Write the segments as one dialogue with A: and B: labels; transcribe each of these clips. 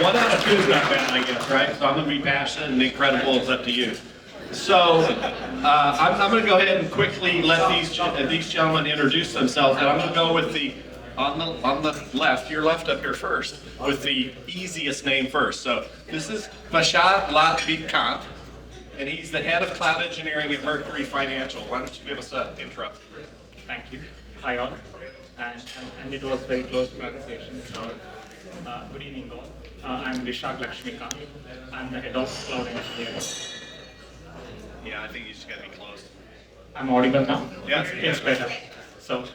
A: 1 out of 2 is not bad, I guess, right? So I'm going to be passionate and incredible. It's up to you. So I'm going to go ahead and quickly let these gentlemen introduce themselves, and I'm going to go with the on the left, your left up here first, with the easiest name first. So this is Facets Latvikant, and he's the head of cloud engineering at Mercury Financial. Why don't you give us an intro?
B: Thank you. Hi all. And it was very close pronunciation. So, good evening all. I'm Vishak Lakshmikant. I'm the head of cloud engineering.
A: Yeah, I think you just got to be close.
B: I'm audible now?
A: Yeah.
B: It's better. So,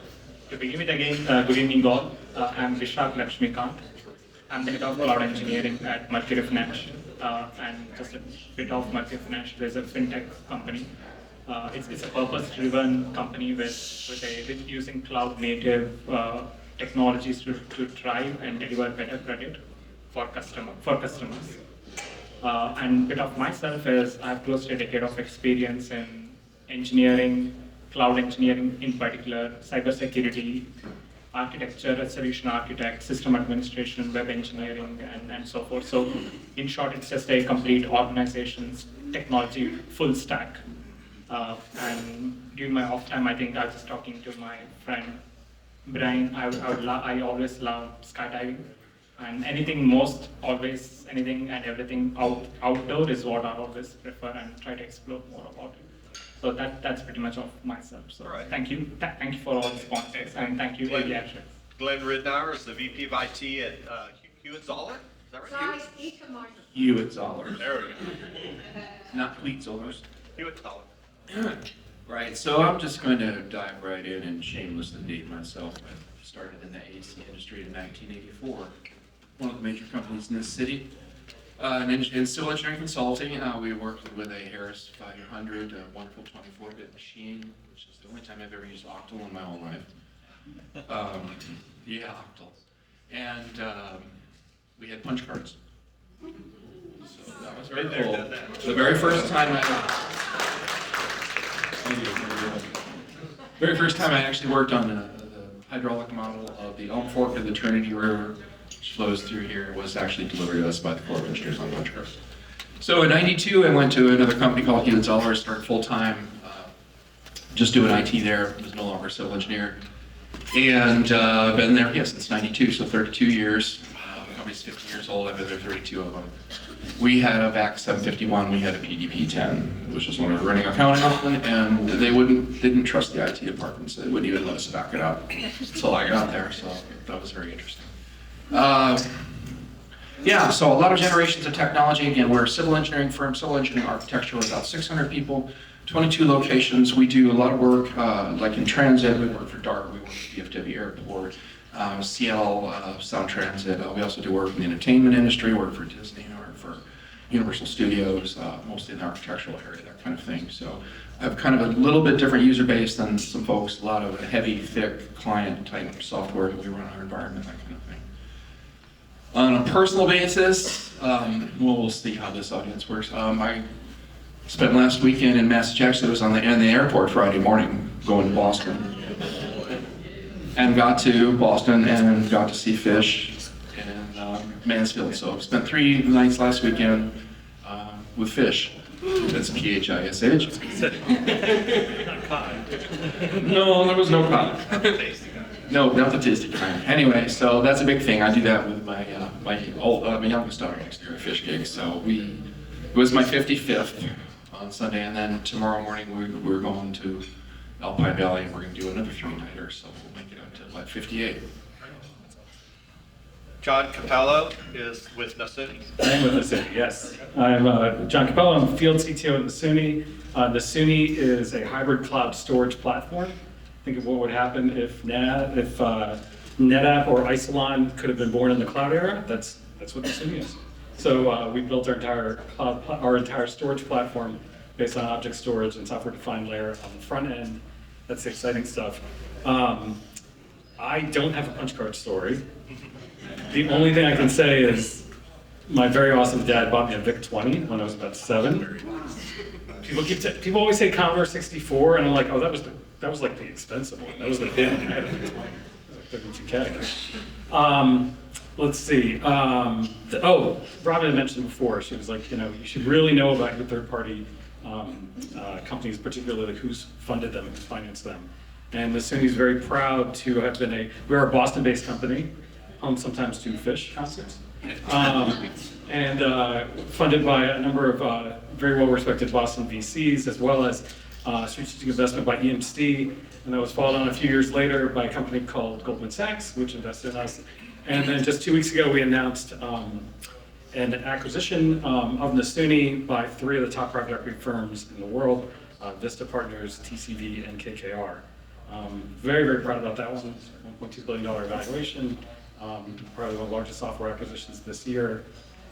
B: to begin with again, good evening all. I'm Vishak Lakshmikant. I'm the head of cloud engineering at Mercury Financial. And just a bit of Mercury Financial is a fintech company. It's a purpose-driven company with using cloud-native technologies to drive and deliver better credit for customers. And a bit of myself is I have close to a decade of experience in engineering, cloud engineering in particular, cybersecurity, architecture, solution architect, system administration, web engineering, and so forth. So in short, it's just a complete organization's technology full stack. And during my off time, I think I was just talking to my friend Brian. I always love skydiving, and anything and everything outdoor is what I always prefer and try to explore more about it. So that's pretty much of myself. So right. Thank you for all the sponsors, and thank you, Glenn
A: Ridnour is the VP of IT at Hewitt-Zoller. Is that right?
C: Hewitt-Zoller.
A: There we go.
C: Not Hewitt-Zollers.
A: Hewitt-Zoller.
C: Right, so I'm just going to dive right in and shamelessly date myself. I started in the AC industry in 1984, one of the major companies in this city. In civil engineering consulting, we worked with a Harris 500, a wonderful 24-bit machine, which is the only time I've ever used octal in my whole life. Yeah, octal. And we had punch cards. So that was very cool. The very first time I actually worked on the hydraulic model of the Elm Fork of the Trinity River, which flows through here, was actually delivered to us by the Corps of Engineers on punch cards. So in '92, I went to another company called Hewitt-Zoller, started full-time, just doing IT there, was no longer a civil engineer. And been there, since '92, so 32 years. The company's 50 years old, I've been there 32 of them. We had a VAC 751, we had a PDP 10, which was when we were running accounting on, and they didn't trust the IT department, so they wouldn't even let us back it up until I got there, so that was very interesting. So a lot of generations of technology. Again, we're a civil engineering firm, civil engineering architecture, we're about 600 people, 22 locations. We do a lot of work, like in transit, we work for DART, we work for DFW Airport, Seattle, Sound Transit. We also do work in the entertainment industry, work for Disney, work for Universal Studios, mostly in the architectural area, that kind of thing. So I have kind of a little bit different user base than some folks, a lot of heavy, thick client type software that we run in our environment, that kind of thing. On a personal basis, we'll see how this audience works. I spent last weekend in Massachusetts. I was in the airport Friday morning going to Boston. And got to Boston and got to see Fish in Mansfield. So I spent 3 nights last weekend with Fish. That's P-H-I-S-H. No, there was no cod. No, not the tasty kind. Anyway, so that's a big thing. I do that with my my youngest daughter next year, a Fish gig. So it was my 55th on Sunday, and then tomorrow morning we're going to Alpine Valley, and we're going to do another 3-nighter, so we'll make it up to like 58.
A: John Capello is with Nasuni.
D: I'm with Nasuni, yes. I'm John Capello. I'm field CTO at Nasuni. Nasuni is a hybrid cloud storage platform. Think of what would happen if NetApp or Isilon could have been born in the cloud era. That's what Nasuni is. So we built our entire storage platform based on object storage and software-defined layer on the front end. That's the exciting stuff. I don't have a punch card story. The only thing I can say is my very awesome dad bought me a VIC-20 when I was about 7. People always say Commodore 64, and I'm like, oh, that was like the expensive one. That was the bin. I had a VIC-20. It was like 32K. Let's see. Robin had mentioned before, she was like, you should really know about your third-party companies, particularly who's funded them, who's financed them. And the SUNY is very proud to have been we're a Boston-based company, home sometimes to Fish concerts, and funded by a number of very well-respected Boston VCs, as well as strategic investment by EMC, and that was followed on a few years later by a company called Goldman Sachs, which invested in us. And then just 2 weeks ago, we announced an acquisition of the SUNY by 3 of the top private equity firms in the world, Vista Partners, TCV, and KKR. Very, very proud about that one. $1.2 billion valuation, probably one of the largest software acquisitions this year.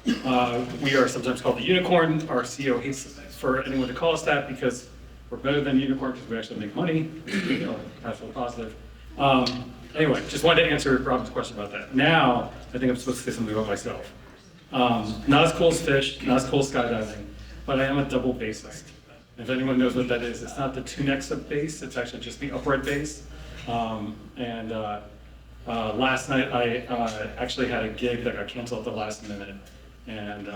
D: We are sometimes called the unicorn. Our CEO hates for anyone to call us that because we're better than unicorn because we actually make money. Cash flow positive. Anyway, just wanted to answer Robin's question about that. Now, I think I'm supposed to say something about myself. Not as cool as Fish, not as cool as skydiving, but I am a double bassist. If anyone knows what that is, it's not the two necks of bass, it's actually just the upright bass. Last night I actually had a gig that got canceled at the last minute, and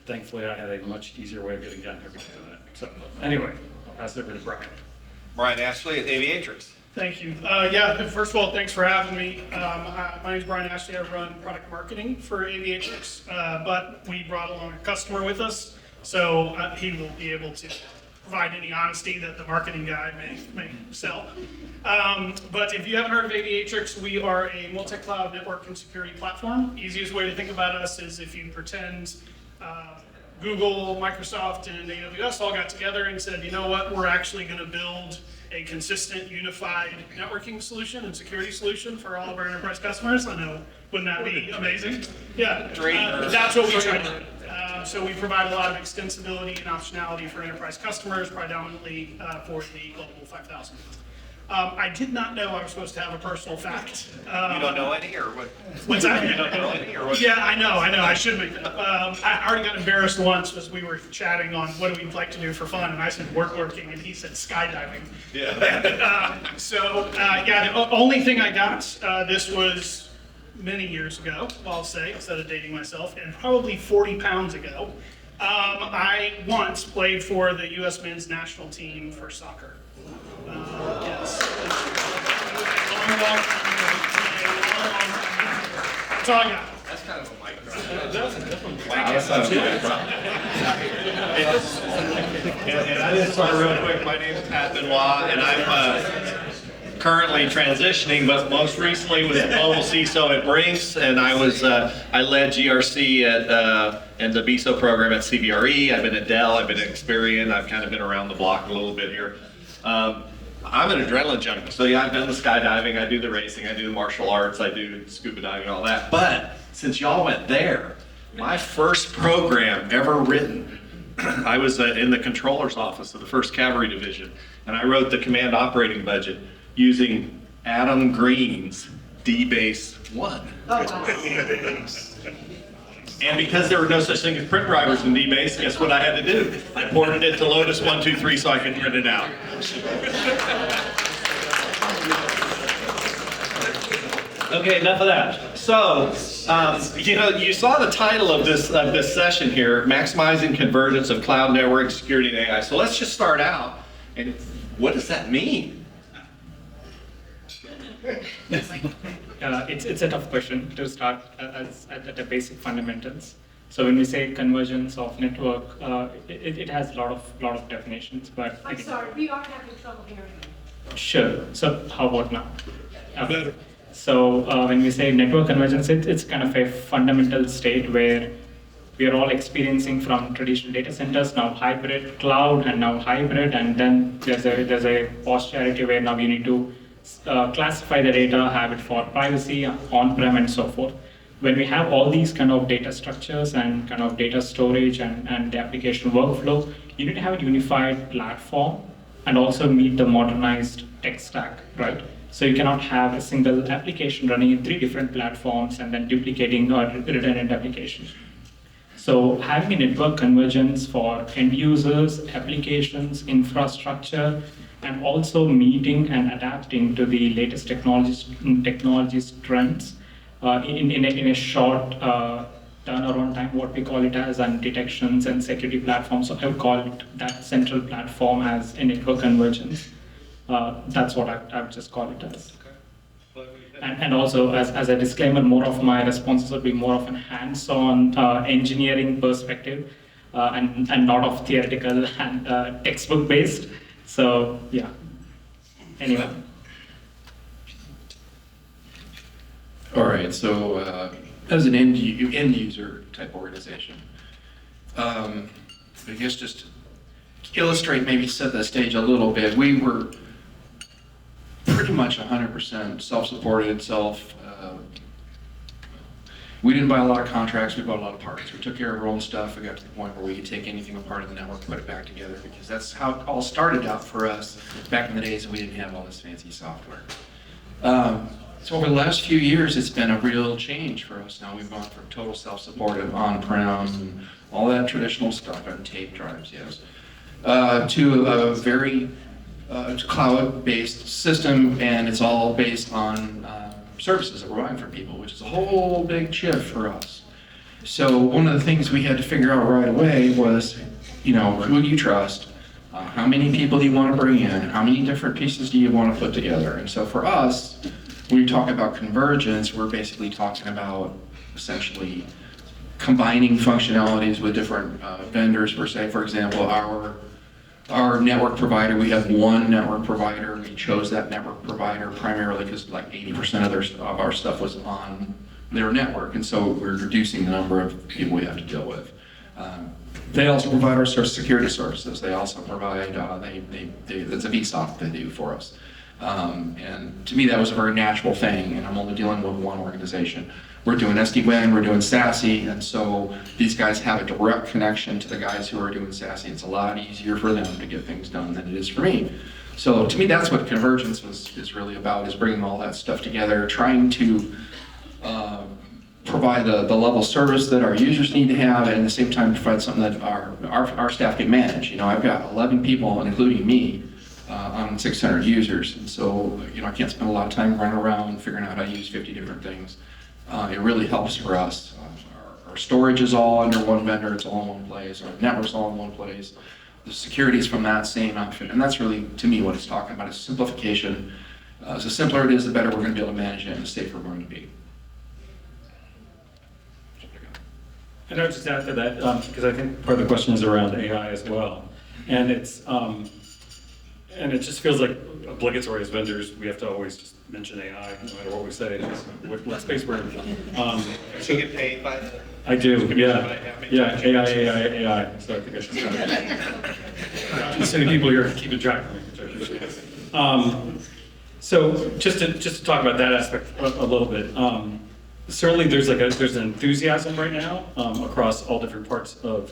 D: thankfully I had a much easier way of getting down here because of that. So anyway, I'll pass it over to Brian.
E: Brian Ashley at Aviatrix.
F: Thank you. First of all, thanks for having me. My name is Brian Ashley. I run product marketing for Aviatrix, but we brought along a customer with us, so he will be able to provide any honesty that the marketing guy may sell. But if you haven't heard of Aviatrix, we are a multi-cloud network and security platform. Easiest way to think about us is if you pretend Google, Microsoft, and AWS all got together and said, you know what, we're actually going to build a consistent, unified networking solution and security solution for all of our enterprise customers. I know, wouldn't that be amazing? Yeah, that's what we try to do. So we provide a lot of extensibility and optionality for enterprise customers, predominantly for the Global 5000. I did not know I was supposed to have a personal fact.
E: You don't know any, or what?
F: What's that?
E: You don't know any, or what?
F: Yeah, I know. I should make that up. I already got embarrassed once as we were chatting on what do we like to do for fun, and I said working, and he said skydiving.
E: Yeah.
F: The only thing I got, this was many years ago, I'll say, instead of dating myself, and probably 40 pounds ago, I once played for the U.S. men's national team for soccer. Yes. That's all I got.
E: That's kind of a mic drop.
A: Wow, that sounds good. And I just start real quick. My name is Pat Benoit, and I'm currently transitioning, but most recently was global CISO at Brinks, and I led GRC and the BISO program at CBRE. I've been at Dell, I've been at Experian, I've kind of been around the block a little bit here. I'm an adrenaline junkie, so yeah, I've done the skydiving, I do the racing, I do the martial arts, I do scuba diving, all that. But since y'all went there, my first program ever written, I was in the controller's office of the 1st Cavalry Division, and I wrote the command operating budget using Adam Green's DBase 1. And because there were no such thing as print drivers in DBase, guess what I had to do? I ported it to Lotus 123 so I could print it out. Okay, enough of that. So, you saw the title of this session here, Maximizing Convergence of Cloud Network Security and AI. So let's just start out. And what does that mean?
B: It's a tough question to start at the basic fundamentals. So when we say convergence of network, it has a lot of definitions. But
G: I'm sorry, we are having trouble hearing you.
B: Sure. So how about now? Better. So when we say network convergence, it's kind of a fundamental state where we are all experiencing from traditional data centers, now hybrid cloud, and now hybrid, and then there's a posterity where now you need to classify the data, have it for privacy, on-prem, and so forth. When we have all these kind of data structures and kind of data storage and the application workflow, you need to have a unified platform and also meet the modernized tech stack, right? So you cannot have a single application running in 3 different platforms and then duplicating or redundant applications. So having a network convergence for end users, applications, infrastructure, and also meeting and adapting to the latest technologies trends in a short turnaround time, what we call it as, and detections and security platforms. So I would call it that central platform as a network convergence. That's what I would just call it as. And also, as a disclaimer, more of my responses would be more of a hands-on engineering perspective and not of theoretical and textbook-based. So, yeah. Anyway.
C: All right, so as an end user type organization, I guess just to illustrate, maybe set the stage a little bit, we were pretty much 100% self-supported, we didn't buy a lot of contracts, we bought a lot of parts. We took care of our own stuff. We got to the point where we could take anything apart of the network, put it back together, because that's how it all started out for us back in the days when we didn't have all this fancy software. So over the last few years, it's been a real change for us. Now we've gone from total self-supported on-prem and all that traditional stuff, and tape drives, yes, to a very cloud-based system, and it's all based on services that we're buying for people, which is a whole big shift for us. So one of the things we had to figure out right away was, who do you trust? How many people do you want to bring in? How many different pieces do you want to put together? And so for us, when we talk about convergence, we're basically talking about essentially combining functionalities with different vendors per se. For example, our network provider, we have one network provider. We chose that network provider primarily because like 80% of our stuff was on their network, and so we're reducing the number of people we have to deal with. They also provide our security services. They also provide, that's a VSOC they do for us. And to me, that was a very natural thing, and I'm only dealing with one organization. We're doing SD-WAN, we're doing SASE, and so these guys have a direct connection to the guys who are doing SASE. It's a lot easier for them to get things done than it is for me. So to me, that's what convergence is really about, is bringing all that stuff together, trying to provide the level of service that our users need to have, and at the same time provide something that our staff can manage. I've got 11 people, including me, on 600 users, and so I can't spend a lot of time running around figuring out how to use 50 different things. It really helps for us. Our storage is all under one vendor, it's all in one place, our network's all in one place. The security is from that same outfit, and that's really, to me, what it's talking about, is simplification. The simpler it is, the better we're going to be able to manage it, and the safer we're going to be.
D: And I would just add to that, because I think part of the question is around AI as well. And it just feels like obligatory as vendors, we have to always just mention AI, no matter what we say, what space we're in.
E: You get paid by the...
D: I do, yeah. Yeah, AI. So I think I should start. Too many people here keeping track of me. So just to talk about that aspect a little bit. Certainly there's an enthusiasm right now across all different parts of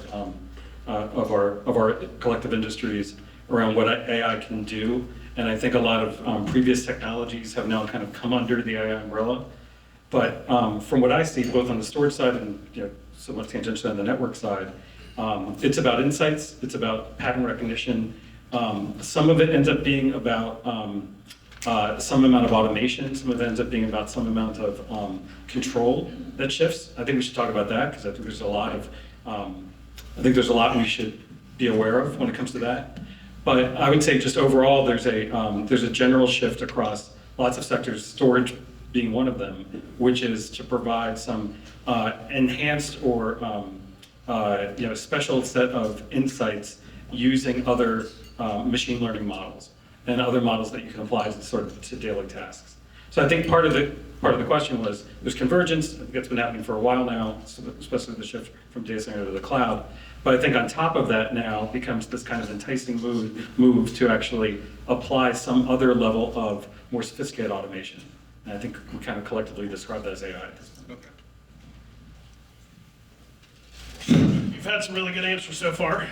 D: our collective industries around what AI can do. And I think a lot of previous technologies have now kind of come under the AI umbrella. But from what I see, both on the storage side and somewhat tangentially on the network side, it's about insights, it's about pattern recognition. Some of it ends up being about some amount of automation, some of it ends up being about some amount of control that shifts. I think we should talk about that, because I think there's a lot we should be aware of when it comes to that. But I would say just overall, there's a general shift across lots of sectors, storage being one of them, which is to provide some enhanced or special set of insights using other machine learning models and other models that you can apply to daily tasks. So I think part of the question was, there's convergence. I think that's been happening for a while now, especially the shift from data center to the cloud. But I think on top of that now becomes this kind of enticing move to actually apply some other level of more sophisticated automation. And I think we kind of collectively describe that as AI at this point.
F: You've had some really good answers so far.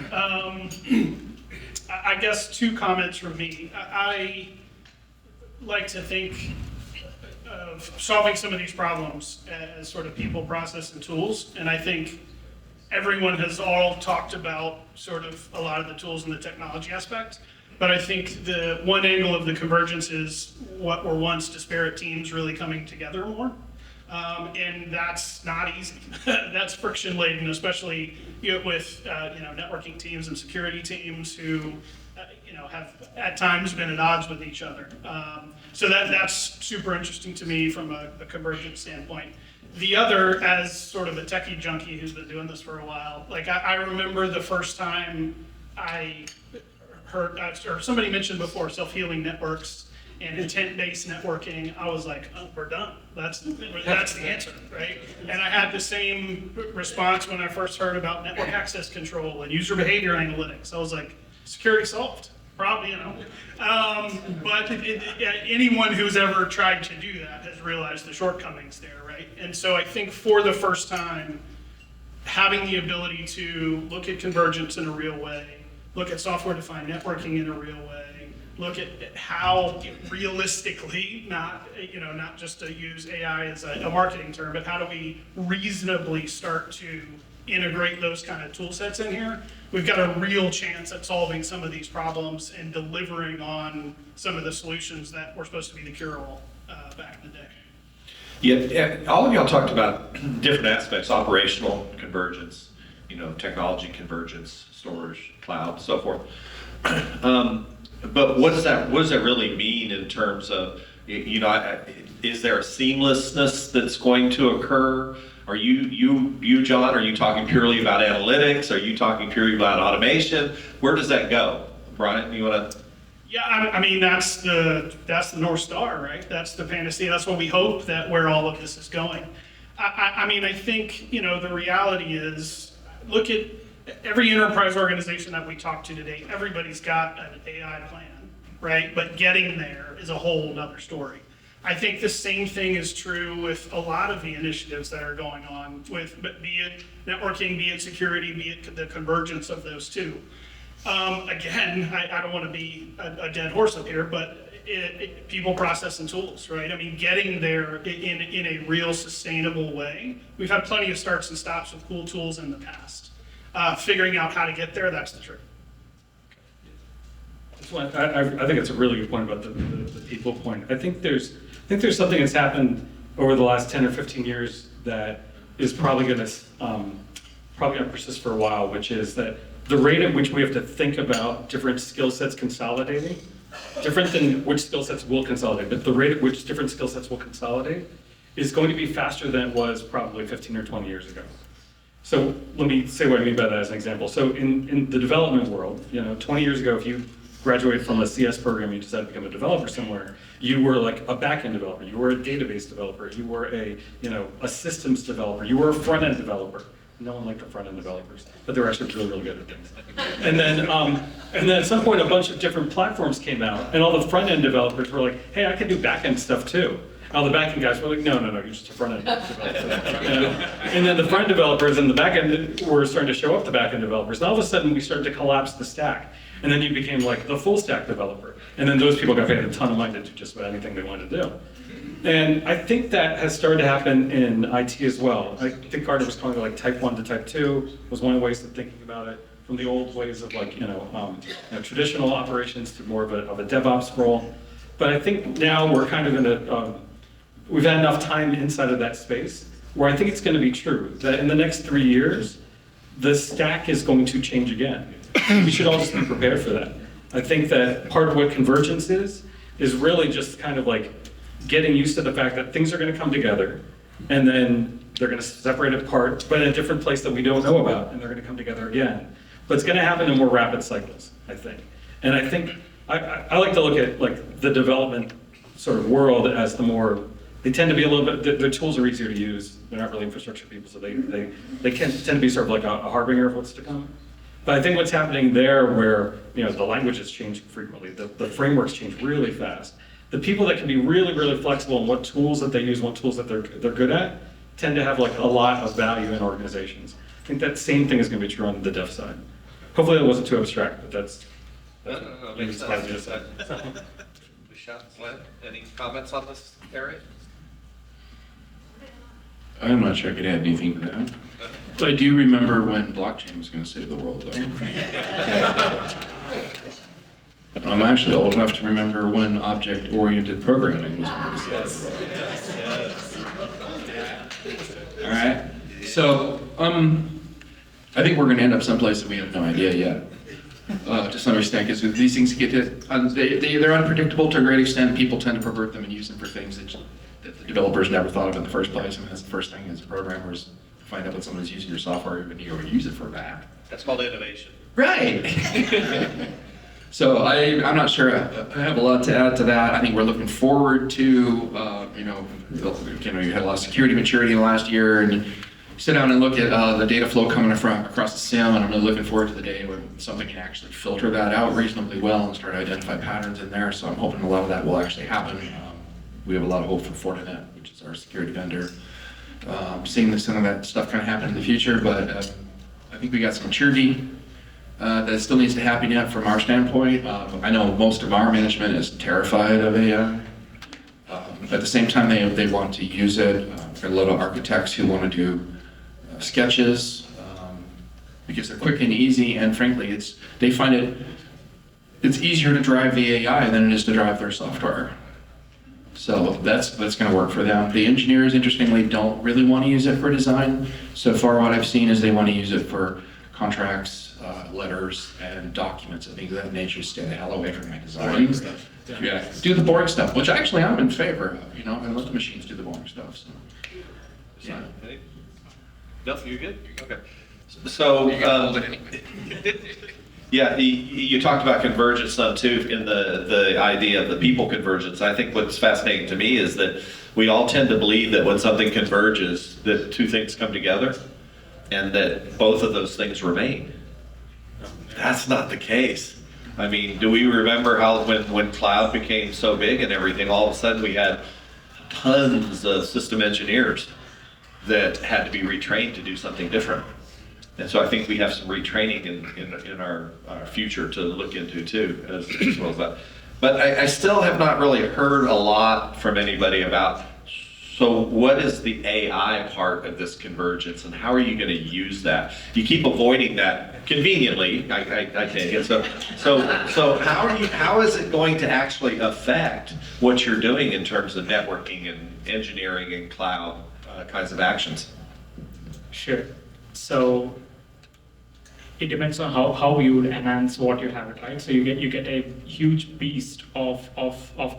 F: I guess 2 comments from me. I like to think of solving some of these problems as sort of people, process, and tools. And I think everyone has all talked about sort of a lot of the tools and the technology aspect. But I think the one angle of the convergence is what were once disparate teams really coming together more. And that's not easy. That's friction laden, especially with networking teams and security teams who have at times been at odds with each other. So that's super interesting to me from a convergence standpoint. The other, as sort of a techie junkie who's been doing this for a while, like I remember the first time I heard, or somebody mentioned before, self-healing networks and intent-based networking. I was like, oh, we're done. That's the answer, right? And I had the same response when I first heard about network access control and user behavior analytics. I was like, security solved, probably, But anyone who's ever tried to do that has realized the shortcomings there, right? And so I think for the first time, having the ability to look at convergence in a real way, look at software-defined networking in a real way, look at how realistically, not just to use AI as a marketing term, but how do we reasonably start to integrate those kind of tool sets in here? We've got a real chance at solving some of these problems and delivering on some of the solutions that were supposed to be the cure-all back in the day.
A: Yeah, all of y'all talked about different aspects: operational convergence, technology convergence, storage, cloud, so forth. But what does that really mean in terms of, is there a seamlessness that's going to occur? Are you, John, are you talking purely about analytics? Are you talking purely about automation? Where does that go? Brian, you want to?
F: Yeah, I mean, that's the North Star, right? That's the fantasy. That's what we hope that where all of this is going. I mean, I think, the reality is, look at every enterprise organization that we talk to today, everybody's got an AI plan, right? But getting there is a whole nother story. I think the same thing is true with a lot of the initiatives that are going on with, be it networking, be it security, be it the convergence of those two. Again, I don't want to be a dead horse up here, but people, process, and tools, right? I mean, getting there in a real sustainable way. We've had plenty of starts and stops with cool tools in the past. Figuring out how to get there, that's the trick.
D: I think it's a really good point about the people point. I think there's something that's happened over the last 10 or 15 years that is probably going to persist for a while, which is that the rate at which we have to think about different skill sets consolidating, different than which skill sets will consolidate, but the rate at which different skill sets will consolidate is going to be faster than it was probably 15 or 20 years ago. So let me say what I mean by that as an example. So in the development world, 20 years ago, if you graduated from a CS program, you decided to become a developer somewhere, you were like a back-end developer, you were a database developer, you were a systems developer, you were a front-end developer. No one liked the front-end developers, but they were actually really, really good at things. And then at some point, a bunch of different platforms came out, and all the front-end developers were like, hey, I can do back-end stuff too. All the back-end guys were like, no, you're just a front-end developer. And then the front developers and the back-end were starting to show up the back-end developers. And all of a sudden, we started to collapse the stack. And then you became like the full-stack developer. And then those people got paid a ton of money to do just about anything they wanted to do. And I think that has started to happen in IT as well. I think Gardner was calling it like type 1 to type 2 was one of the ways of thinking about it, from the old ways of like, traditional operations to more of a DevOps role. But I think now we're kind of in we've had enough time inside of that space where I think it's going to be true that in the next 3 years, the stack is going to change again. We should all just be prepared for that. I think that part of what convergence is really just kind of like getting used to the fact that things are going to come together and then they're going to separate apart, but in a different place that we don't know about, and they're going to come together again. But it's going to happen in more rapid cycles, I think. And I think I like to look at like the development sort of world as they tend to be a little bit, their tools are easier to use. They're not really infrastructure people, so they tend to be sort of like a harbinger of what's to come. But I think what's happening there where, the languages change frequently, the frameworks change really fast. The people that can be really, really flexible in what tools that they use, what tools that they're good at, tend to have like a lot of value in organizations. I think that same thing is going to be true on the dev side. Hopefully that wasn't too abstract, but that's
E: No,
D: maybe
E: makes
D: surprised me to
E: sense.
D: say.
E: Michelle, Glenn, any comments on this area?
C: I'm not sure I could add anything to that. But I do remember when blockchain was going to save the world, though. I'm actually old enough to remember when object-oriented programming was. All right. So, I think we're going to end up someplace that we have no idea yet. To some extent, because these things they're unpredictable to a great extent. People tend to pervert them and use them for things that the developers never thought of in the first place. I mean, that's the first thing as programmers, find out when someone's using your software, even you use it for that.
E: That's called innovation.
C: Right. So I'm not sure I have a lot to add to that. I think we're looking forward to, you had a lot of security maturity in the last year, and you sit down and look at the data flow coming across the SIM, and I'm really looking forward to the day when something can actually filter that out reasonably well and start to identify patterns in there. So I'm hoping a lot of that will actually happen. We have a lot of hope for Fortinet, which is our security vendor, seeing some of that stuff kind of happen in the future, but I think we got some maturity that still needs to happen yet from our standpoint. I know most of our management is terrified of AI. At the same time, they want to use it. We've got a lot of architects who want to do sketches because they're quick and easy, and frankly, they find it's easier to drive the AI than it is to drive their software. So that's going to work for them. The engineers, interestingly, don't really want to use it for design. So far, what I've seen is they want to use it for contracts, letters, and documents and things of that nature. Stay the hell away from my design. Yeah, do the boring stuff, which actually I'm in favor of, and let the machines do the boring stuff. So. Yeah.
E: No, you're good? Okay.
A: So, yeah, you talked about convergence too in the idea of the people convergence. I think what's fascinating to me is that we all tend to believe that when something converges, that two things come together and that both of those things remain. That's not the case. I mean, do we remember how when cloud became so big and everything, all of a sudden we had tons of system engineers that had to be retrained to do something different. And so I think we have some retraining in our future to look into too, as well as that. But I still have not really heard a lot from anybody about, so what is the AI part of this convergence and how are you going to use that? You keep avoiding that conveniently, I take it. So how is it going to actually affect what you're doing in terms of networking and engineering and cloud kinds of actions?
B: Sure. So it depends on how you would enhance what you have, right? So you get a huge beast of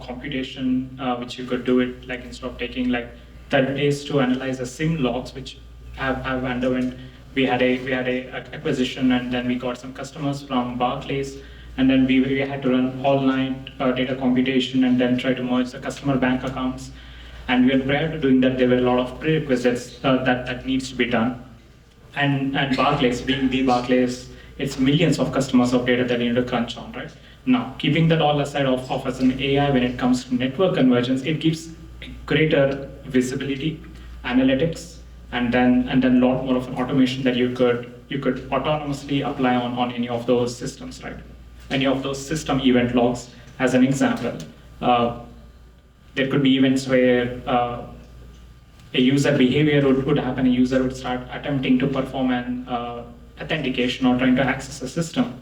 B: computation, which you could do it like instead of taking like 30 days to analyze the SIM logs, which have underwent. We had a acquisition, and then we got some customers from Barclays, and then we had to run all night data computation and then try to merge the customer bank accounts. And prior to doing that, there were a lot of prerequisites that needs to be done. And Barclays, being the Barclays, it's millions of customers of data that you need to crunch on, right? Now, keeping that all aside of as an AI, when it comes to network convergence, it gives greater visibility, analytics, and then a lot more of an automation that you could autonomously apply on any of those systems, right? Any of those system event logs, as an example. There could be events where a user behavior would happen, a user would start attempting to perform an authentication or trying to access a system.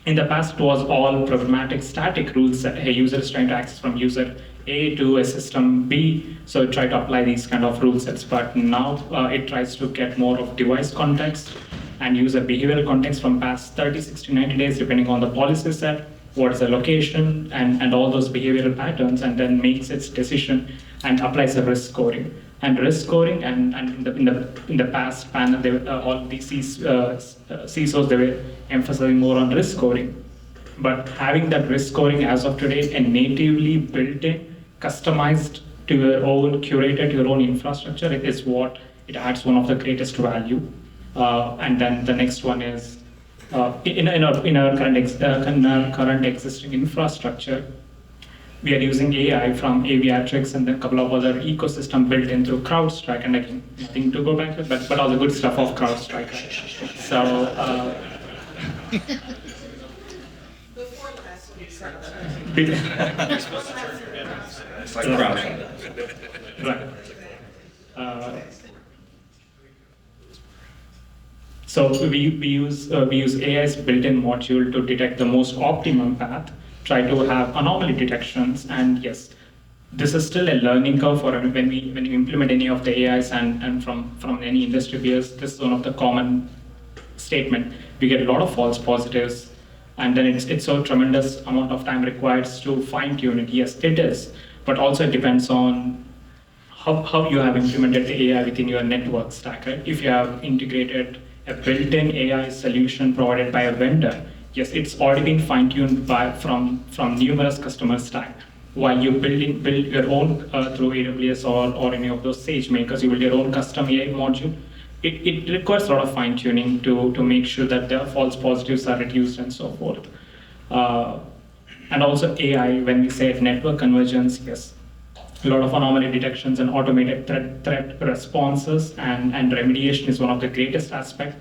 B: In the past, it was all programmatic static rules that a user is trying to access from user A to a system B, so it tried to apply these kind of rule sets, but now it tries to get more of device context and user behavioral context from past 30, 60, 90 days, depending on the policy set, what is the location, and all those behavioral patterns, and then makes its decision and applies a risk scoring. And risk scoring, and in the past panel, all these CISOs, they were emphasizing more on risk scoring. But having that risk scoring as of today and natively built in, customized to your own, curated to your own infrastructure, is what it adds one of the greatest value. And then the next one is in our current existing infrastructure. We are using AI from Aviatrix and then a couple of other ecosystem built in through CrowdStrike, and again, nothing to go back with, but all the good stuff of CrowdStrike. So,
A: It's like CrowdStrike.
B: Right. So we use AI's built-in module to detect the most optimum path try to have anomaly detections. And yes, this is still a learning curve for when you implement any of the AIs and from any industry peers. This is one of the common statement. We get a lot of false positives, and then it's so tremendous amount of time required to fine tune it. Yes, it is, but also it depends on how you have implemented the AI within your network stack, right? If you have integrated a built-in AI solution provided by a vendor, yes, it's already been fine-tuned from numerous customer stack. While you build your own through AWS or any of those SageMakers, you build your own custom AI module. It requires a lot of fine-tuning to make sure that the false positives are reduced and so forth. And also AI, when we say network convergence, yes, a lot of anomaly detections and automated threat responses and remediation is one of the greatest aspects.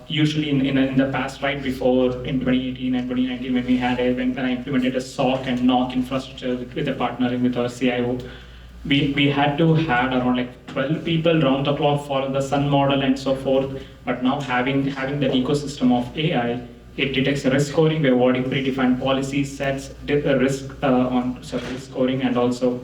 B: Usually in the past, right before in 2018 and 2019, when I implemented a SOC and NOC infrastructure with a partnering with our CIO, we had to have around like 12 people round the clock follow the Sun model and so forth. But now having that ecosystem of AI, it detects risk scoring, we're avoiding predefined policy sets, risk scoring, and also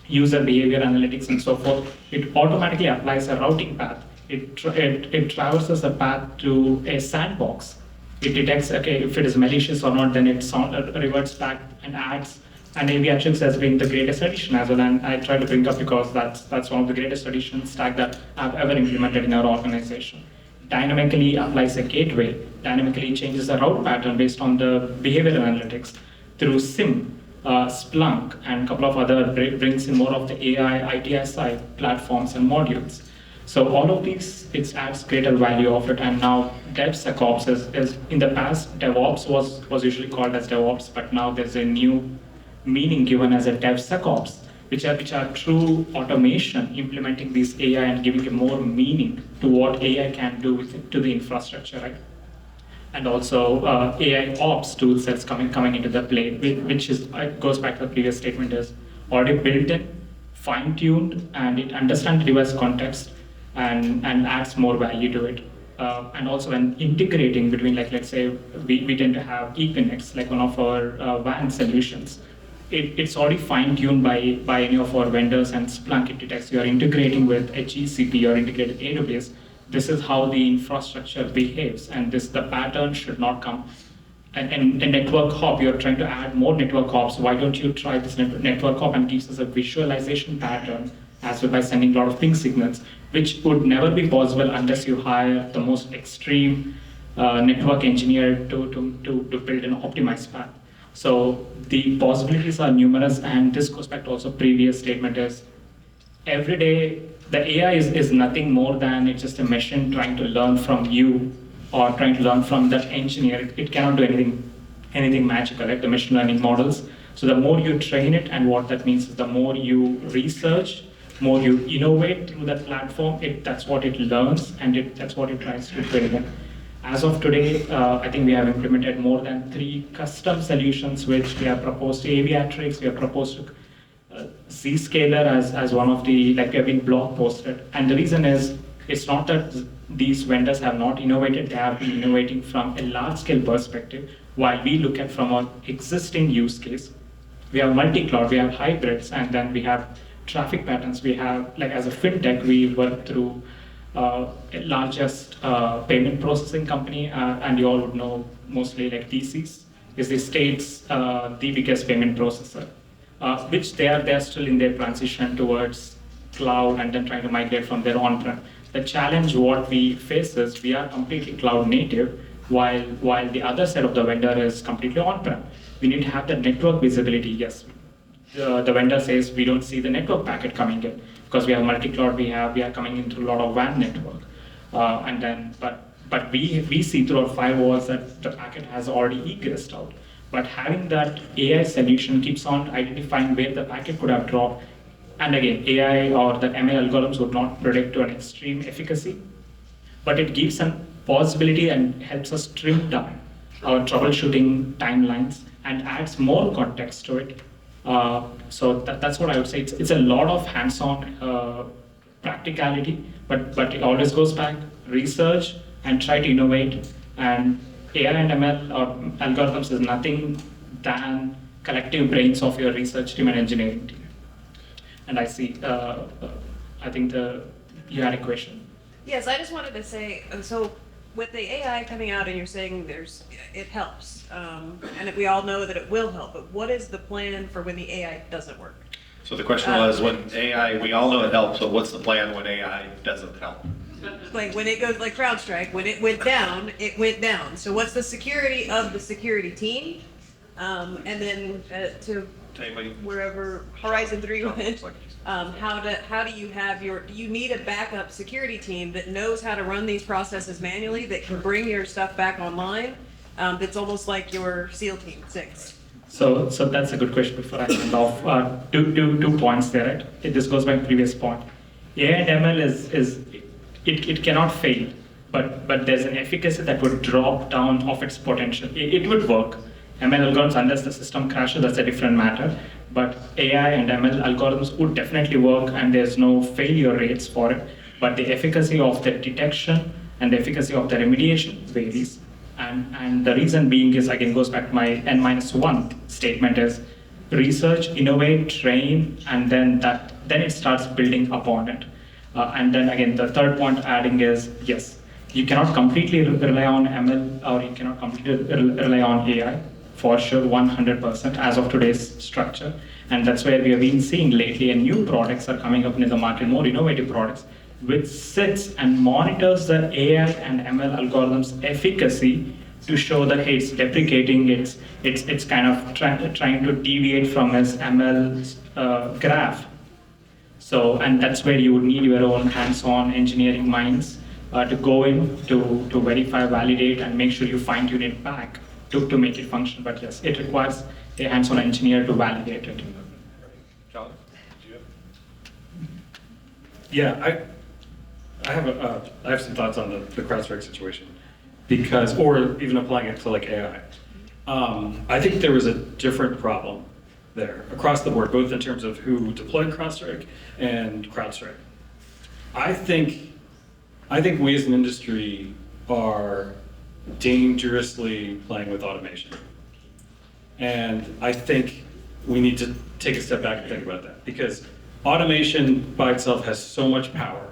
B: user behavior analytics and so forth. It automatically applies a routing path. It traverses a path to a sandbox. It detects, okay, if it is malicious or not, then it reverts back and adds. And Aviatrix has been the greatest addition as well, and I try to bring up because that's one of the greatest addition stack that I've ever implemented in our organization. Dynamically applies a gateway, dynamically changes the route pattern based on the behavioral analytics through SIM, Splunk, and a couple of other brings in more of the AI, ITSI platforms and modules. So all of these, it adds greater value of it. And now DevSecOps is in the past, DevOps was usually called as DevOps, but now there's a new meaning given as a DevSecOps, which are true automation, implementing this AI and giving it more meaning to what AI can do to the infrastructure, right? And also AI ops tool sets coming into the play, which goes back to the previous statement, is already built in, fine-tuned, and it understands the device context and adds more value to it. And also when integrating between, like, let's say we tend to have Equinix, like one of our WAN solutions. It's already fine-tuned by any of our vendors, and Splunk, it detects you are integrating with a GCP or integrated AWS. This is how the infrastructure behaves, and the pattern should not come. And a network hop, you're trying to add more network hops. Why don't you try this network hop and gives us a visualization pattern as well by sending a lot of ping signals, which would never be possible unless you hire the most extreme network engineer to build an optimized path. So the possibilities are numerous, and this goes back to also previous statement is every day the AI is nothing more than it's just a machine trying to learn from you or trying to learn from that engineer. It cannot do anything magical, right? The machine learning models. So the more you train it, and what that means is the more you research, more you innovate through that platform, that's what it learns, and that's what it tries to build. As of today, I think we have implemented more than 3 custom solutions, which we have proposed to Aviatrix, we have proposed to Zscaler as one of the, like, we have been blog posted. And the reason is, it's not that these vendors have not innovated, they have been innovating from a large scale perspective, while we look at from our existing use case. We have multi-cloud, we have hybrids, and then we have traffic patterns. We have, like, as a fintech, we work through largest payment processing company, and you all would know mostly like TCS is the state's the biggest payment processor, which they are still in their transition towards cloud and then trying to migrate from their on-prem. The challenge what we face is we are completely cloud native, while the other side of the vendor is completely on-prem. We need to have that network visibility. Yes, the vendor says we don't see the network packet coming in because we have multi-cloud, we are coming in through a lot of WAN network, and then but we see through our firewalls that the packet has already egressed out. But having that AI solution keeps on identifying where the packet could have dropped, and again, AI or the ML algorithms would not predict to an extreme efficacy, but it gives a possibility and helps us trim down our troubleshooting timelines and adds more context to it. So that's what I would say. It's a lot of hands-on practicality, but it always goes back, research and try to innovate. And AI and ML or algorithms is nothing than collective brains of your research team and engineering team. And I see, I think you had a question.
H: Yes, I just wanted to say, so with the AI coming out and you're saying it helps, and we all know that it will help, but what is the plan for when the AI doesn't work?
A: So the question was, when AI, we all know it helps, but what's the plan when AI doesn't help?
H: Like when it goes like CrowdStrike, when it went down, it went down. So what's the security of the security team? And then to wherever Horizon 3 went, how do you have do you need a backup security team that knows how to run these processes manually, that can bring your stuff back online, that's almost like your SEAL Team 6?
B: So that's a good question before I hand off. Two points there, right? This goes by previous point. AI and ML it cannot fail, but there's an efficacy that would drop down of its potential. It would work. ML algorithms, unless the system crashes, that's a different matter. But AI and ML algorithms would definitely work, and there's no failure rates for it. But the efficacy of the detection and the efficacy of the remediation varies. And the reason being is, again, goes back to my N-1 statement is research, innovate, train, and then it starts building upon it. And then again, the third point adding is, yes, you cannot completely rely on ML, or you cannot completely rely on AI. For sure, 100% as of today's structure. And that's where we have been seeing lately, and new products are coming up in the market, more innovative products, which sits and monitors the AI and ML algorithms efficacy to show that, hey, it's deprecating, it's kind of trying to deviate from its ML graph. So, and that's where you would need your own hands-on engineering minds to go in to verify, validate, and make sure you fine-tune it back to make it function. But yes, it requires a hands-on engineer to validate it.
E: John, do you have?
D: Yeah, I have some thoughts on the CrowdStrike situation, because, or even applying it to like AI. I think there was a different problem there across the board, both in terms of who deployed CrowdStrike and CrowdStrike. I think we as an industry are dangerously playing with automation. And I think we need to take a step back and think about that, because automation by itself has so much power.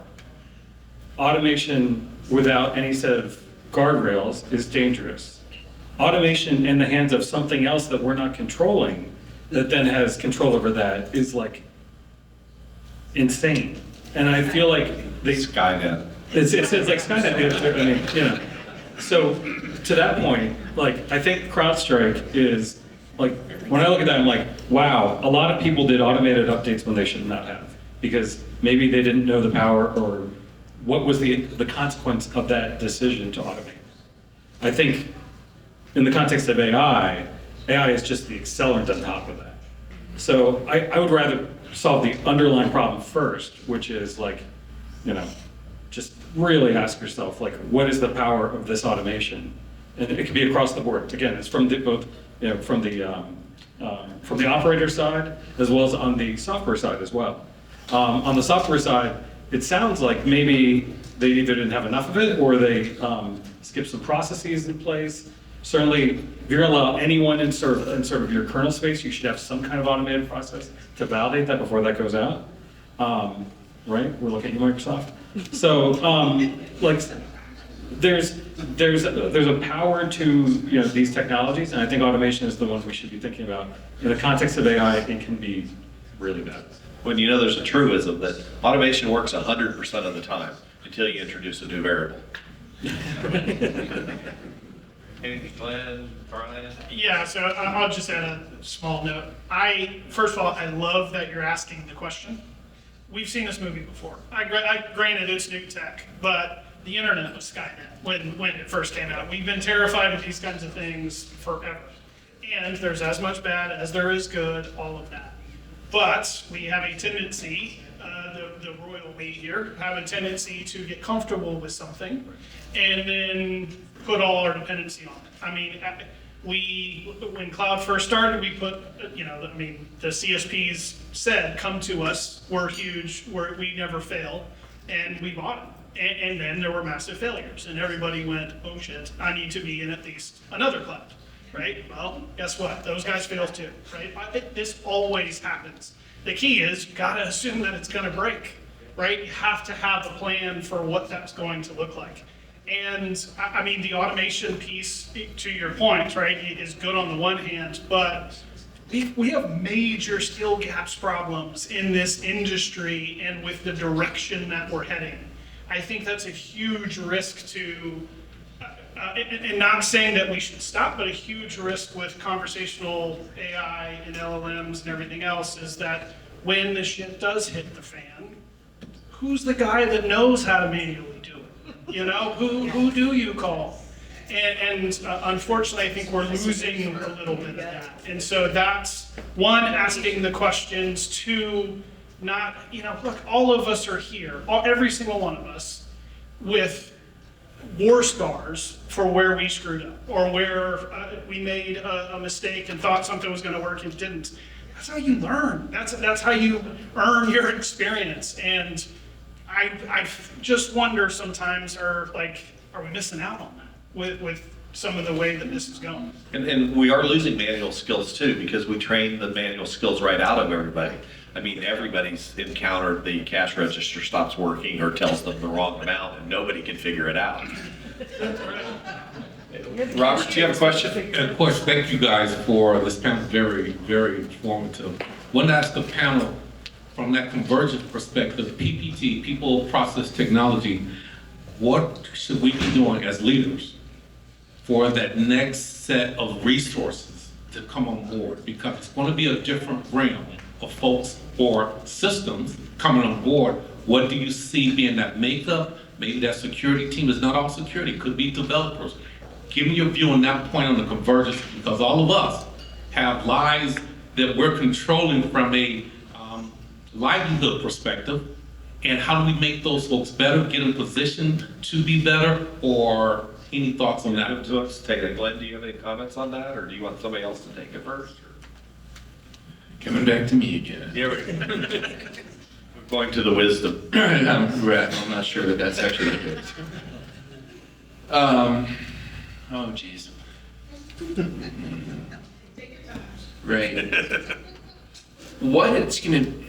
D: Automation without any set of guardrails is dangerous. Automation in the hands of something else that we're not controlling, that then has control over that, is like insane. And I feel like
A: Skynet.
D: It's like Skynet. I mean, you know. So to that point, like, I think CrowdStrike is like, when I look at that, I'm like, wow, a lot of people did automated updates when they should not have, because maybe they didn't know the power, or what was the consequence of that decision to automate. I think in the context of AI is just the accelerant on top of that. So I would rather solve the underlying problem first, which is like, you know, just really ask yourself, like, what is the power of this automation? And it can be across the board. Again, it's from both, you know, from the operator side as well as on the software side as well. On the software side, it sounds like maybe they either didn't have enough of it, or they skipped some processes in place. Certainly, if you're going to allow anyone in sort of your kernel space, you should have some kind of automated process to validate that before that goes out. Right? We're looking at you, Microsoft. So, like, there's a power to, you know, these technologies, and I think automation is the one we should be thinking about. In the context of AI, it can be really bad.
A: When you know there's a truism that automation works 100% of the time until you introduce a new variable.
E: Anything, Glenn, Brian?
F: Yeah, so I'll just add a small note. First of all, I love that you're asking the question. We've seen this movie before. Granted, it's new tech, but the internet was Skynet when it first came out. We've been terrified of these kinds of things forever. And there's as much bad as there is good, all of that. But we have a tendency, the royal we here, have a tendency to get comfortable with something and then put all our dependency on it. I mean, when cloud first started, we put, the CSPs said, come to us, we're huge, we never fail, and we bought them. And then there were massive failures, and everybody went, oh shit, I need to be in at least another cloud. right? Well, guess what? Those guys fail too, right? This always happens. The key is you gotta assume that it's gonna break, right? You have to have a plan for what that's going to look like. And I mean, the automation piece, to your point, right, is good on the one hand, but we have major skill gaps problems in this industry and with the direction that we're heading. I think that's a huge risk to, and not saying that we should stop, but a huge risk with conversational AI and LLMs and everything else is that when the shit does hit the fan, who's the guy that knows how to manually do it? You know, who do you call? And unfortunately, I think we're losing a little bit of that. And so that's one, asking the questions, two, not, you know, look, all of us are here, every single one of us, with war scars for where we screwed up or where we made a mistake and thought something was going to work and didn't. That's how you learn. That's how you earn your experience. And I just wonder sometimes, are we missing out on that with some of the way that this is going?
A: And we are losing manual skills too, because we train the manual skills right out of everybody. I mean, everybody's encountered the cash register stops working or tells them the wrong amount and nobody can figure it out. Robert, do you have a question?
I: And of course, thank you guys for this panel, very, very informative. One ask the panel from that convergence perspective, PPT, people, process, technology, what should we be doing as leaders for that next set of resources to come on board? Because it's going to be a different realm of folks or systems coming on board. What do you see being that makeup? Maybe that security team is not all security, it could be developers. Give me your view on that point on the convergence, because all of us have lives that we're controlling from a livelihood perspective. And how do we make those folks better, get in position to be better, or any thoughts on that?
A: Let's take it. Glenn, do you have any comments on that, or do you want somebody else to take it first?
C: Coming back to me again.
A: Here we go. We're going to the wisdom.
C: I'm not sure that that's actually the case. Oh, geez. Right. What it's going to,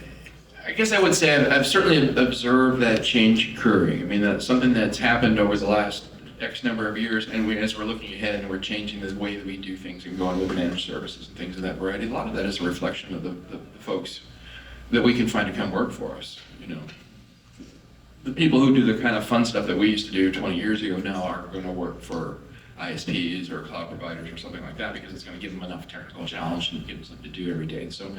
C: I guess I would say I've certainly observed that change occurring. I mean, that's something that's happened over the last X number of years, and as we're looking ahead and we're changing the way that we do things and going with managed services and things of that variety, a lot of that is a reflection of the folks that we can find to come work for us, you know. The people who do the kind of fun stuff that we used to do 20 years ago now are going to work for ISPs or cloud providers or something like that, because it's going to give them enough technical challenge and give them something to do every day. So,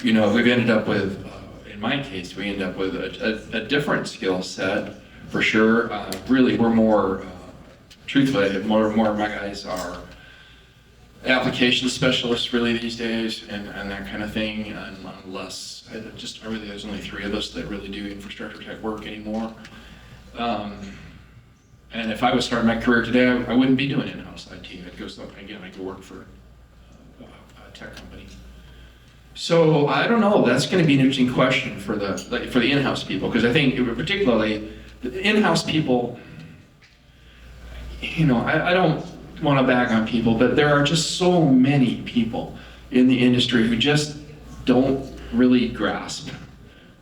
C: you know, we've ended up with, in my case, we end up with a different skill set for sure. Really, we're more, truthfully, more of my guys are application specialists really these days and that kind of thing, and less, really there's only 3 of us that really do infrastructure type work anymore. And if I was starting my career today, I wouldn't be doing in-house IT. I'd go work for a tech company. So I don't know. That's going to be an interesting question for the in-house people, because I think particularly the in-house people. You know, I don't want to bag on people, but there are just so many people in the industry who just don't really grasp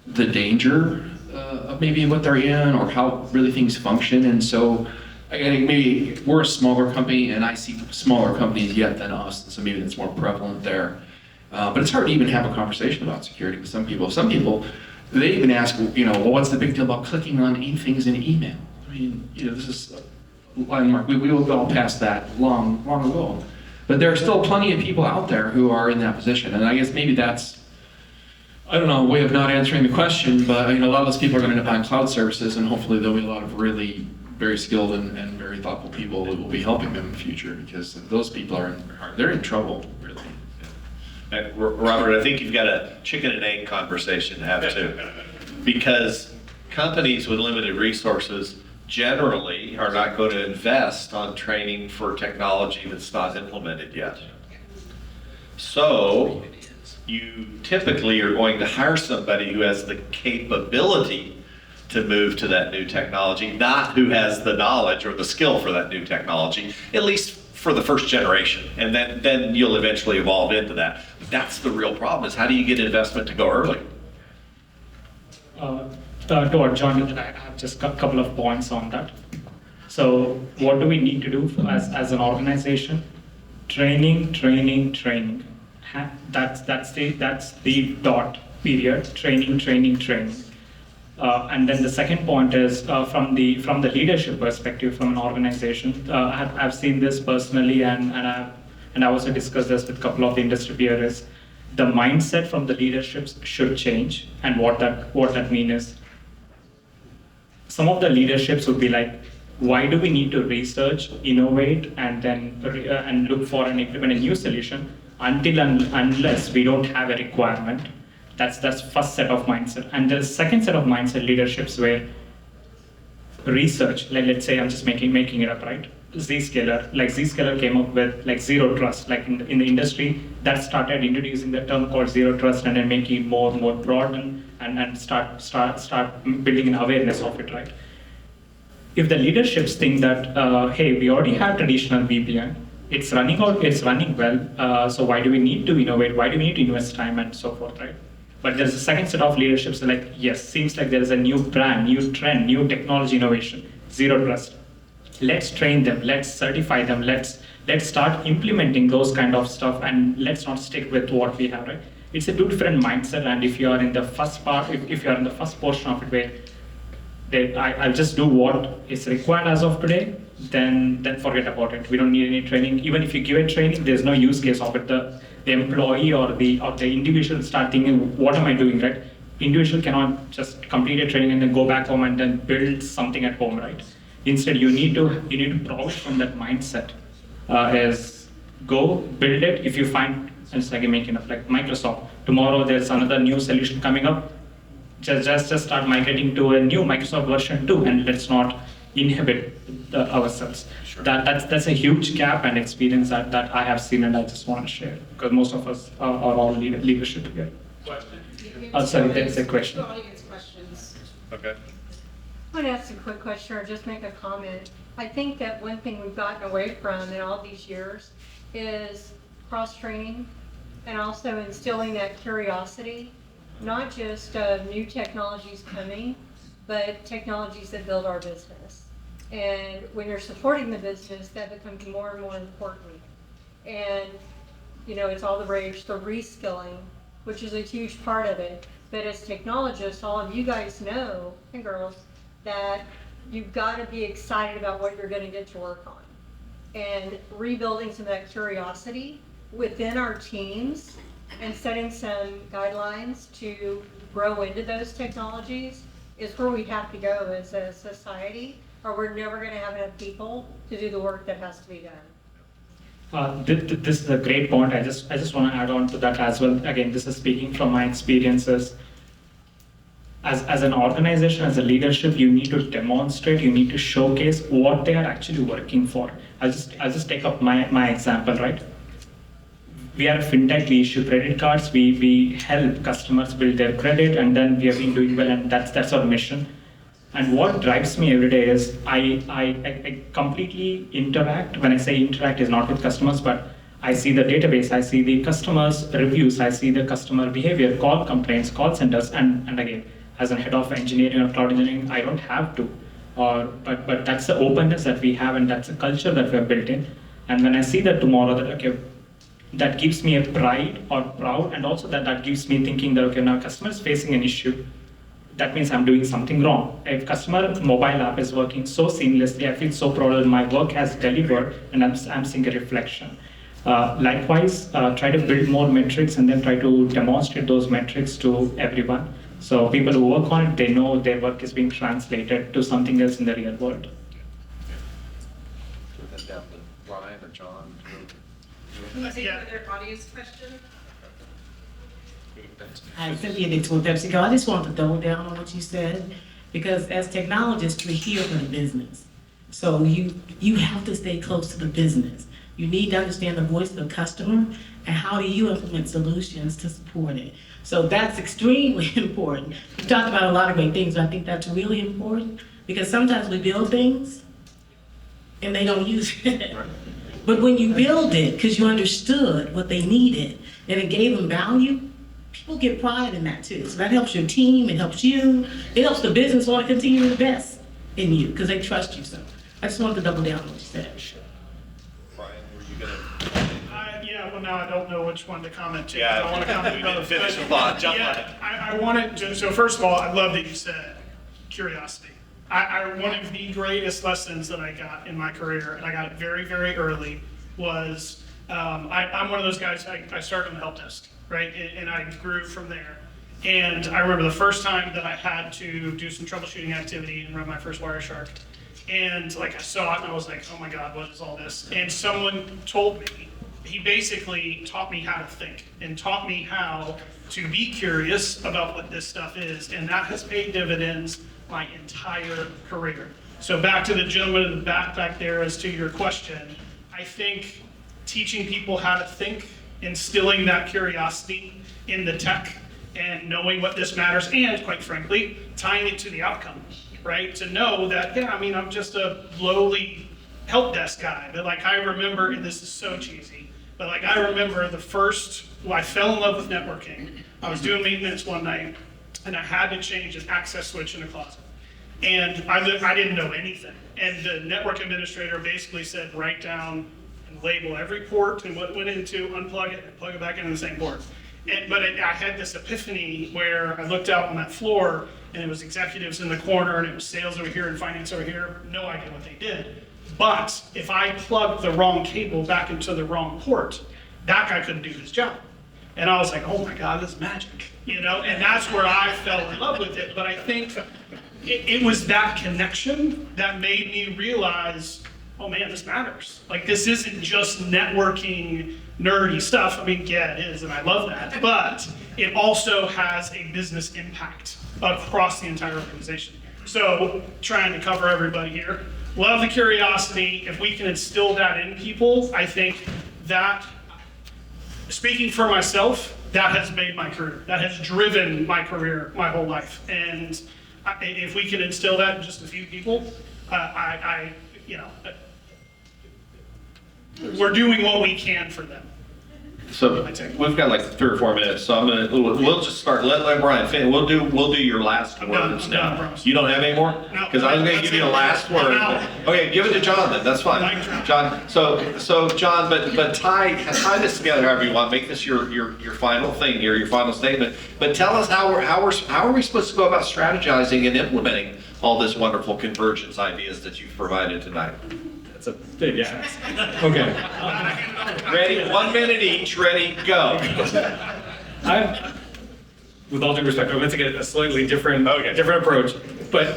C: the danger of maybe what they're in or how really things function. And so I think maybe we're a smaller company, and I see smaller companies yet than us, and so maybe that's more prevalent there. But it's hard to even have a conversation about security with some people. Some people, they even ask, you know, well, what's the big deal about clicking on things in email? I mean, you know, this is landmark. We will all past that long ago. But there are still plenty of people out there who are in that position, and I guess maybe that's, I don't know, a way of not answering the question, but you know, a lot of those people are going to end up on cloud services, and hopefully there'll be a lot of really very skilled and very thoughtful people that will be helping them in the future, because those people they're in trouble, really.
A: Robert, I think you've got a chicken and egg conversation to have too, because companies with limited resources generally are not going to invest on training for technology that's not implemented yet. So you typically are going to hire somebody who has the capability to move to that new technology, not who has the knowledge or the skill for that new technology, at least for the first generation, and then you'll eventually evolve into that. But that's the real problem, is how do you get investment to go early?
B: To what John did, I have just a couple of points on that. So what do we need to do as an organization? Training. That's the dot period. Training. And then the second point is from the leadership perspective, from an organization. I've seen this personally, and I also discussed this with a couple of the industry peers. The mindset from the leaderships should change, and what that means is, some of the leaderships would be like, why do we need to research, innovate, and then and look for and implement a new solution unless we don't have a requirement? That's first set of mindset. And the second set of mindset leaderships where research, like let's say I'm just making it up, right? Zscaler came up with like zero trust, like in the industry that started introducing the term called zero trust and then making it more broad and start building an awareness of it, right? If the leaderships think that, hey, we already have traditional VPN, it's running well, so why do we need to innovate? Why do we need to invest time and so forth, right? But there's a second set of leaderships that like, yes, seems like there is a new brand, new trend, new technology innovation, zero trust. Let's train them, let's certify them, let's start implementing those kind of stuff, and let's not stick with what we have, right? It's a two different mindset, and if you are in the first part, if you are in the first portion of it where I'll just do what is required as of today, then forget about it. We don't need any training. Even if you give it training, there's no use case of it. The employee or the individual start thinking, what am I doing, right? Individual cannot just complete a training and then go back home and then build something at home, right? Instead, you need to provide from that mindset. Is go build it. If you find, it's like making up like Microsoft. Tomorrow there's another new solution coming up. Just start migrating to a new Microsoft version 2, and let's not inhibit ourselves.
A: Sure.
B: That's a huge gap and experience that I have seen, and I just want to share because most of us are all leadership here. Sorry, there's a question.
G: Audience questions.
A: Okay.
G: I want to ask a quick question or just make a comment. I think that one thing we've gotten away from in all these years is cross-training and also instilling that curiosity, not just new technologies coming, but technologies that build our business. And when you're supporting the business, that becomes more and more important. And, it's all the rage, the reskilling, which is a huge part of it. But as technologists, all of you guys know, and girls, that you've got to be excited about what you're going to get to work on. And rebuilding some of that curiosity within our teams and setting some guidelines to grow into those technologies is where we have to go as a society, or we're never going to have enough people to do the work that has to be done.
B: This is a great point. I just want to add on to that as well. Again, this is speaking from my experiences. As an organization, as a leadership, you need to demonstrate, you need to showcase what they are actually working for. I'll just take up my example, right? We are a fintech, we issue credit cards, we help customers build their credit, and then we have been doing well, and that's our mission. And what drives me every day is I completely interact. When I say interact, is not with customers, but I see the database, I see the customers' reviews, I see the customer behavior, call complaints, call centers, and again, as a head of engineering or cloud engineering, I don't have to. But that's the openness that we have, and that's the culture that we have built in. And when I see that tomorrow, that gives me a pride or proud, and also that gives me thinking that now customer is facing an issue. That means I'm doing something wrong. If customer mobile app is working so seamlessly, I feel so proud that my work has delivered, and I'm seeing a reflection. Likewise, try to build more metrics and then try to demonstrate those metrics to everyone. So people who work on it, they know their work is being translated to something else in the real world.
E: Then down to Ryan or John.
H: Can you take
F: Yeah.
H: another audience question?
J: Hi, Cynthia Dixon with PepsiCo. I just want to double down on what you said, because as technologists, we're here for the business. So you have to stay close to the business. You need to understand the voice of the customer and how do you implement solutions to support it. So that's extremely important. We've talked about a lot of great things, but I think that's really important because sometimes we build things and they don't use it. But when you build it, because you understood what they needed, and it gave them value, people get pride in that too. So that helps your team, it helps you, it helps the business want to continue to invest in you, because they trust you. So I just wanted to double down on what you said.
A: Brian, were you gonna?
F: Yeah, well, now I don't know which one to comment to.
A: Yeah,
F: I want to comment
A: we
F: to
A: didn't
F: both.
A: finish the thought. Jump on it.
F: Yeah, I wanted to, so first of all, I love that you said curiosity. One of the greatest lessons that I got in my career, and I got it very, very early, was I'm one of those guys, I started on the help desk, right? And I grew from there. And I remember the first time that I had to do some troubleshooting activity and run my first Wireshark. And like I saw it and I was like, oh my God, what is all this? And someone told me, he basically taught me how to think and taught me how to be curious about what this stuff is. And that has paid dividends my entire career. So back to the gentleman in the back there as to your question, I think teaching people how to think, instilling that curiosity in the tech and knowing what this matters, and quite frankly, tying it to the outcome, right? To know that, yeah, I mean, I'm just a lowly help desk guy, but like I remember, and this is so cheesy, but like I remember I fell in love with networking. I was doing maintenance one night, and I had to change an access switch in a closet. And I didn't know anything. And the network administrator basically said, write down and label every port and what it went into, unplug it, and plug it back into the same port. But I had this epiphany where I looked out on that floor, and it was executives in the corner, and it was sales over here and finance over here. No idea what they did. But if I plugged the wrong cable back into the wrong port, that guy couldn't do his job. And I was like, oh my God, this is magic, you know? And that's where I fell in love with it. But I think it was that connection that made me realize, oh man, this matters. Like, this isn't just networking, nerdy stuff. I mean, yeah, it is, and I love that. But it also has a business impact across the entire organization. So, trying to cover everybody here. Love the curiosity. If we can instill that in people, I think that, speaking for myself, that has made my career. That has driven my career my whole life. And if we can instill that in just a few people, we're doing what we can for them.
A: So we've got like 3 or 4 minutes, so we'll just start. Let Brian finish. We'll do your last words
F: I'm
A: now.
F: done, I promise.
A: You don't have any more?
F: No.
A: Because I was going to give you the last word. Okay, give it to John then. That's fine. John. So John, but tie this together however you want. Make this your final thing here, your final statement. But tell us how are we supposed to go about strategizing and implementing all this wonderful convergence ideas that you've provided tonight?
D: That's a big ask. Okay.
A: Ready? 1 minute each. Ready? Go.
D: With all due respect, I'm going to take a slightly different approach.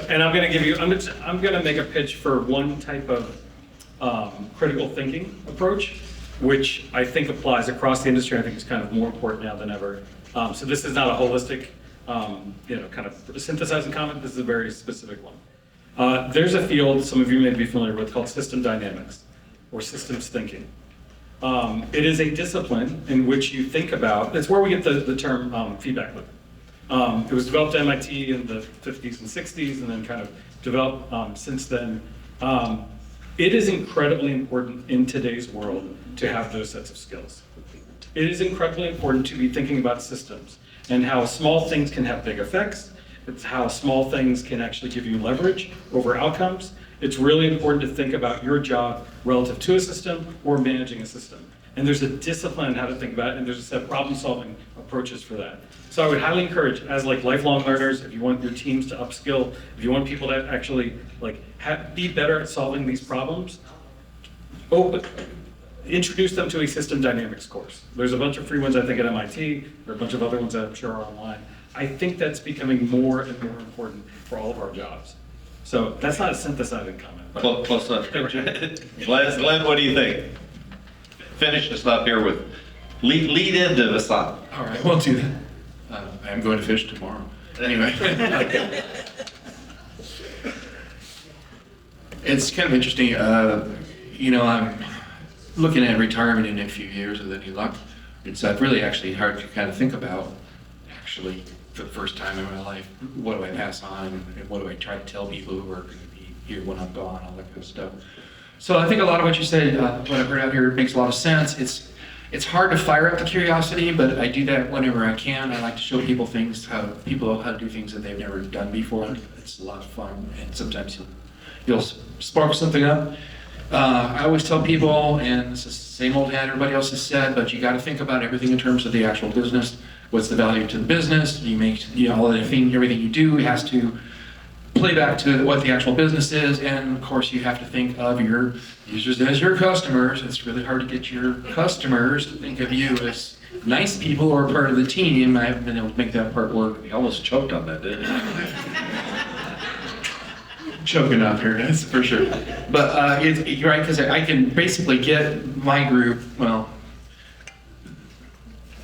D: And I'm going to give you. I'm going to make a pitch for one type of critical thinking approach, which I think applies across the industry. I think is kind of more important now than ever. So this is not a holistic, kind of synthesizing comment. This is a very specific one. There's a field some of you may be familiar with called system dynamics or systems thinking. It is a discipline in which you think about, it's where we get the term feedback loop. It was developed at MIT in the 50s and 60s and then kind of developed since then. It is incredibly important in today's world to have those sets of skills. It is incredibly important to be thinking about systems and how small things can have big effects. It's how small things can actually give you leverage over outcomes. It's really important to think about your job relative to a system or managing a system. And there's a discipline on how to think about it, and there's a set of problem-solving approaches for that. So I would highly encourage, as like lifelong learners, if you want your teams to upskill, if you want people to actually be better at solving these problems, introduce them to a system dynamics course. There's a bunch of free ones, I think, at MIT. There are a bunch of other ones that I'm sure are online. I think that's becoming more and more important for all of our jobs. So that's not a synthesizing comment.
A: Close enough. Glenn, what do you think? Finish this up here with lead into Vasant.
C: All right, we'll do that. I am going to fish tomorrow. Anyway. It's kind of interesting. I'm looking at retirement in a few years with any luck. It's really actually hard to kind of think about, actually, for the first time in my life, what do I pass on and what do I try to tell people who are going to be here when I'm gone, all that kind of stuff. So I think a lot of what you said, what I've heard out here makes a lot of sense. It's hard to fire up the curiosity, but I do that whenever I can. I like to show people things, how to do things that they've never done before. It's a lot of fun, and sometimes you'll spark something up. I always tell people, and this is the same old hand everybody else has said, but you got to think about everything in terms of the actual business. What's the value to the business? You make, everything you do has to play back to what the actual business is, and of course you have to think of your users as your customers. It's really hard to get your customers to think of you as nice people or part of the team. I haven't been able to make that part work.
A: We almost choked on that, didn't we?
C: Choking up here, that's for sure. But you're right, because I can basically get my group, well,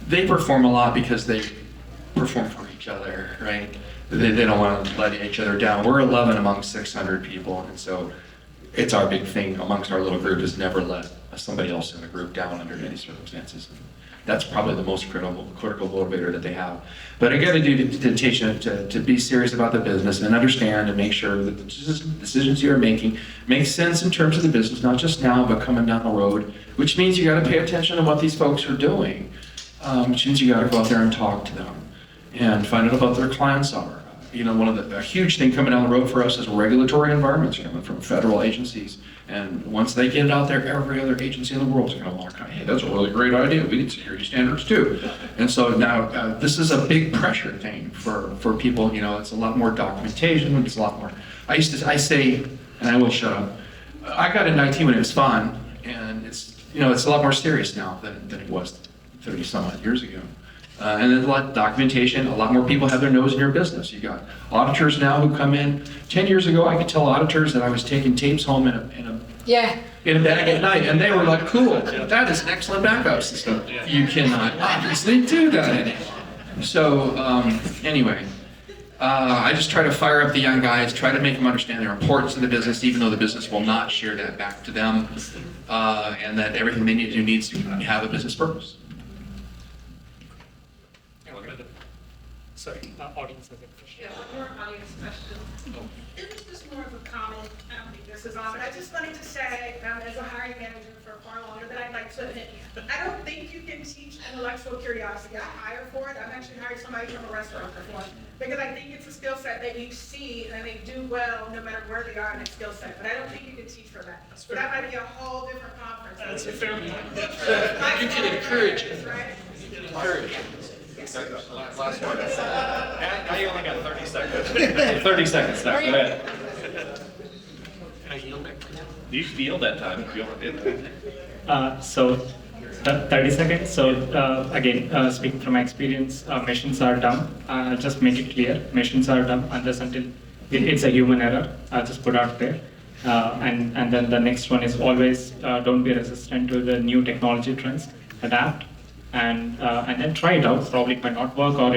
C: they perform a lot because they perform for each other, right? They don't want to let each other down. We're 11 among 600 people, and so it's our big thing amongst our little group is never let somebody else in the group down under any circumstances. That's probably the most critical motivator that they have. But I got to do dedication to be serious about the business and understand and make sure that the decisions you're making make sense in terms of the business, not just now, but coming down the road, which means you got to pay attention to what these folks are doing, which means you got to go out there and talk to them and find out about what their clients are. One of a huge thing coming down the road for us is regulatory environments coming from federal agencies. And once they get it out there, every other agency in the world is going to want to, hey, that's a really great idea. We need security standards too. And so now this is a big pressure thing for people. It's a lot more documentation. It's a lot more. I say, and I will shut up. I got into IT when it was fun, and it's a lot more serious now than it was 30 some odd years ago. And then a lot of documentation, a lot more people have their nose in your business. You got auditors now who come in. 10 years ago, I could tell auditors that I was taking tapes home in a bag at night, and they were like, cool, that is an excellent backup system. You cannot obviously do that anymore. So anyway, I just try to fire up the young guys, try to make them understand their importance in the business, even though the business will not share that back to them, and that everything they need to do needs to have a business purpose.
B: Sorry, audience has a question.
K: Yeah, one more audience question. It was just more of a comment. I don't think this is on, but I just wanted to say, as a hiring manager for far longer than I'd like to admit, I don't think you can teach intellectual curiosity. I hire for it. I've actually hired somebody from a restaurant before because I think it's a skill set that you see and they do well no matter where they are in that skill set. But I don't think you can teach for that. So that might be a whole different conference.
F: That's a fair point.
C: You can encourage it.
K: Right?
C: Encourage it.
A: Last one. Now you only got 30 seconds. 30 seconds now. Go ahead. You yield that time if you want.
B: So 30 seconds. So again, speaking from my experience, machines are dumb. I'll just make it clear. Machines are dumb unless until it's a human error. I'll just put out there. And then the next one is always don't be resistant to the new technology trends. Adapt. And then try it out. Probably it might not work, or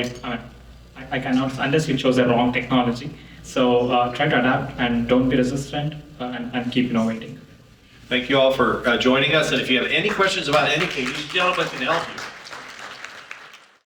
B: I cannot unless you chose the wrong technology. So try to adapt and don't be resistant and keep innovating.
A: Thank you all for joining us. And if you have any questions about anything, these gentlemen can help you.